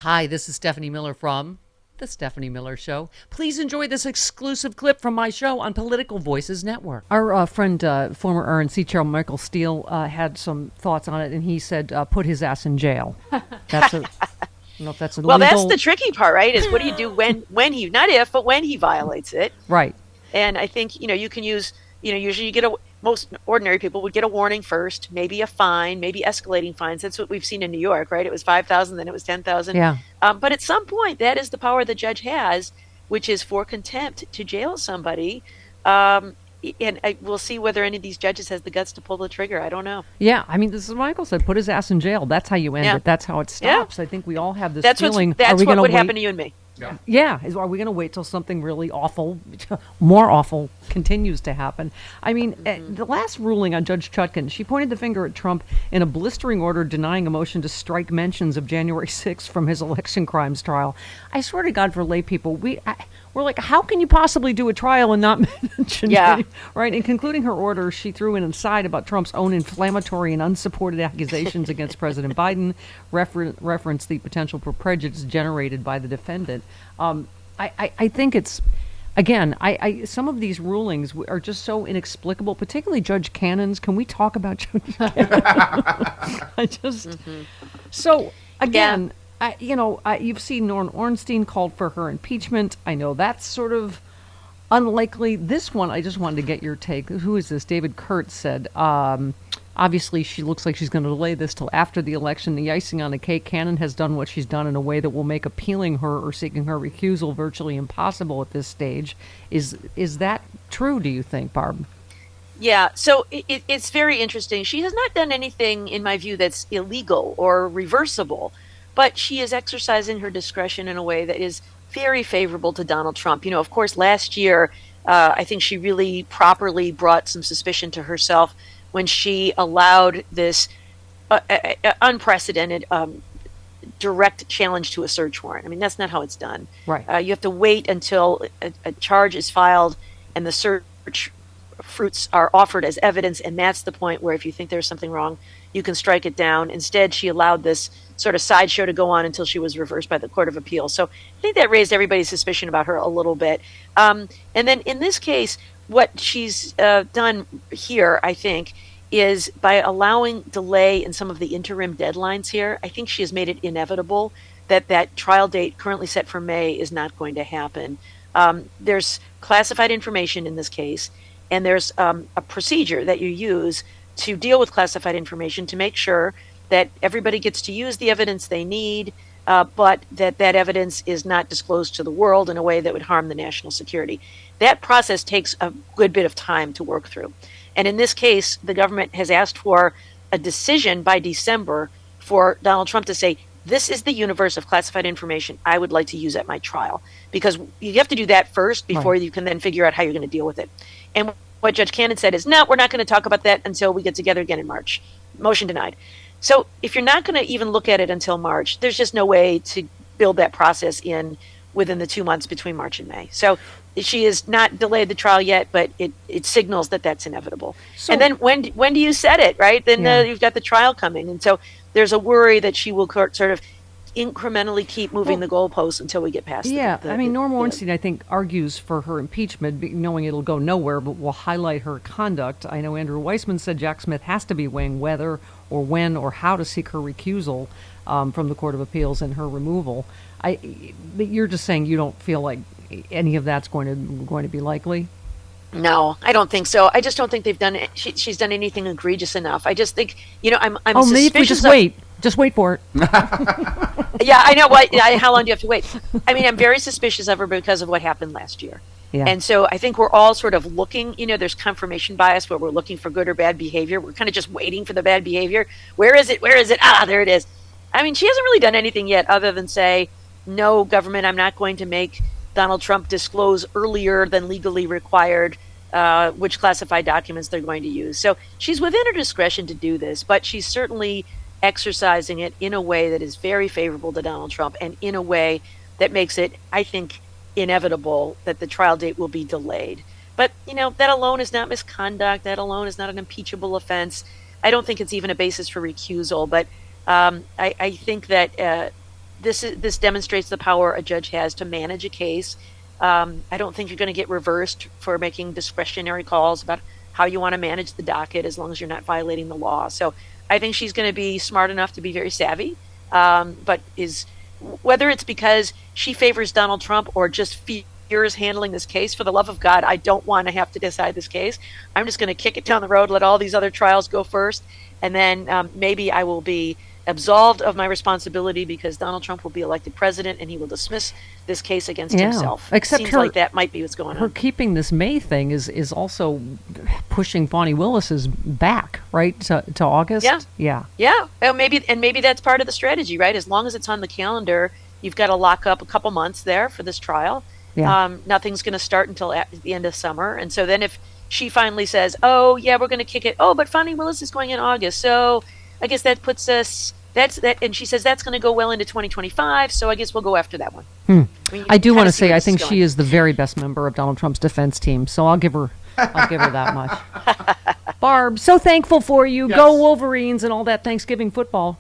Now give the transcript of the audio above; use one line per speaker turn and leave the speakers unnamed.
Hi, this is Stephanie Miller from The Stephanie Miller Show. Please enjoy this exclusive clip from my show on Political Voices Network. Our friend, former RNC Chair Michael Steele, had some thoughts on it, and he said, put his ass in jail. That's a, I don't know if that's illegal.
Well, that's the tricky part, right? Is what do you do when he, not if, but when he violates it?
Right.
And I think, you can use, usually most ordinary people would get a warning first, maybe a fine, maybe escalating fines. That's what we've seen in New York, right? It was 5,000, then it was 10,000.
Yeah.
But at some point, that is the power the judge has, which is for contempt to jail somebody. And we'll see whether any of these judges has the guts to pull the trigger. I don't know.
Yeah, I mean, this is Michael said, put his ass in jail. That's how you end it. That's how it stops. I think we all have this feeling.
That's what would happen to you and me.
Yeah. Are we going to wait till something really awful, more awful, continues to happen? I mean, the last ruling on Judge Chutkan, she pointed the finger at Trump in a blistering order denying a motion to strike mentions of January 6th from his election crimes trial. I swear to God, for lay people, we're like, how can you possibly do a trial and not mention it? Right? In concluding her order, she threw in an aside about Trump's own inflammatory and unsupported accusations against President Biden, referenced the potential for prejudice generated by the defendant. I think it's, again, some of these rulings are just so inexplicable, particularly Judge Cannon's. Can we talk about Judge Cannon? So, again... you've seen Norm Ornstein called for her impeachment. I know that's sort of unlikely. This one, I just wanted to get your take. Who is this? David Kurtz said, obviously she looks like she's going to delay this till after the election. The icing on the cake, Cannon has done what she's done in a way that will make appealing her or seeking her recusal virtually impossible at this stage. Is that true, do you think, Barb?
Yeah, so it's very interesting. She has not done anything, in my view, that's illegal or reversible. But she is exercising her discretion in a way that is very favorable to Donald Trump. Of course, last year, I think she really properly brought some suspicion to herself when she allowed this unprecedented direct challenge to a search warrant. I mean, that's not how it's done.
Right.
You have to wait until a charge is filed and the search fruits are offered as evidence, and that's the point where if you think there's something wrong, you can strike it down. Instead, she allowed this sort of sideshow to go on until she was reversed by the Court of Appeal. So I think that raised everybody's suspicion about her a little bit. And then in this case, what she's done here, I think, is by allowing delay in some of the interim deadlines here, I think she has made it inevitable that that trial date currently set for May is not going to happen. There's classified information in this case, and there's a procedure that you use to deal with classified information to make sure that everybody gets to use the evidence they need, but that evidence is not disclosed to the world in a way that would harm the national security. That process takes a good bit of time to work through. And in this case, the government has asked for a decision by December for Donald Trump to say, this is the universe of classified information I would like to use at my trial. Because you have to do that first before you can then figure out how you're going to deal with it. And what Judge Cannon said is, no, we're not going to talk about that until we get together again in March. Motion denied. So if you're not going to even look at it until March, there's just no way to build that process in within the 2 months between March and May. So she has not delayed the trial yet, but it signals that that's inevitable. So, and then when do you set it, right? Then you've got the trial coming. And so there's a worry that she will sort of incrementally keep moving the goalposts until we get past
Norm Ornstein, I think, argues for her impeachment, knowing it'll go nowhere, but will highlight her conduct. I know Andrew Weissman said Jack Smith has to be weighing whether or when or how to seek her recusal from the Court of Appeals and her removal. But you're just saying you don't feel like any of that's going to be likely?
No, I don't think so. I just don't think they've done it. She's done anything egregious enough. I just think, I'm
maybe if we just wait for it.
Yeah, I know. How long do you have to wait? I mean, I'm very suspicious of her because of what happened last year. Yeah. And so I think we're all sort of looking, there's confirmation bias where we're looking for good or bad behavior. We're kind of just waiting for the bad behavior. Where is it? Where is it? Ah, there it is. I mean, she hasn't really done anything yet other than say, no, government, I'm not going to make Donald Trump disclose earlier than legally required which classified documents they're going to use. So she's within her discretion to do this, but she's certainly exercising it in a way that is very favorable to Donald Trump and in a way that makes it, I think, inevitable that the trial date will be delayed. But, that alone is not misconduct. That alone is not an impeachable offense. I don't think it's even a basis for recusal. But I think that this demonstrates the power a judge has to manage a case. I don't think you're going to get reversed for making discretionary calls about how you want to manage the docket as long as you're not violating the law. So I think she's going to be smart enough to be very savvy, but whether it's because she favors Donald Trump or just fears handling this case, for the love of God, I don't want to have to decide this case. I'm just going to kick it down the road, let all these other trials go first, and then maybe I will be absolved of my responsibility because Donald Trump will be elected president and he will dismiss this case against himself.
Except
Seems like that might be what's going on.
Her keeping this May thing is also pushing Fani Willis's back, right, to August.
Yeah. Well, maybe that's part of the strategy, right? As long as it's on the calendar, you've got to lock up a couple months there for this trial. Nothing's going to start until at the end of summer, and so then if she finally says, "Oh yeah, we're going to kick it," but Fani Willis is going in August, so I guess that puts us. That's that, and she says that's going to go well into 2025. So I guess we'll go after that one.
I do want to say I think she is the very best member of Donald Trump's defense team. So I'll give her that much. Barb, so thankful for you.
Yes.
Go Wolverines and all that Thanksgiving football.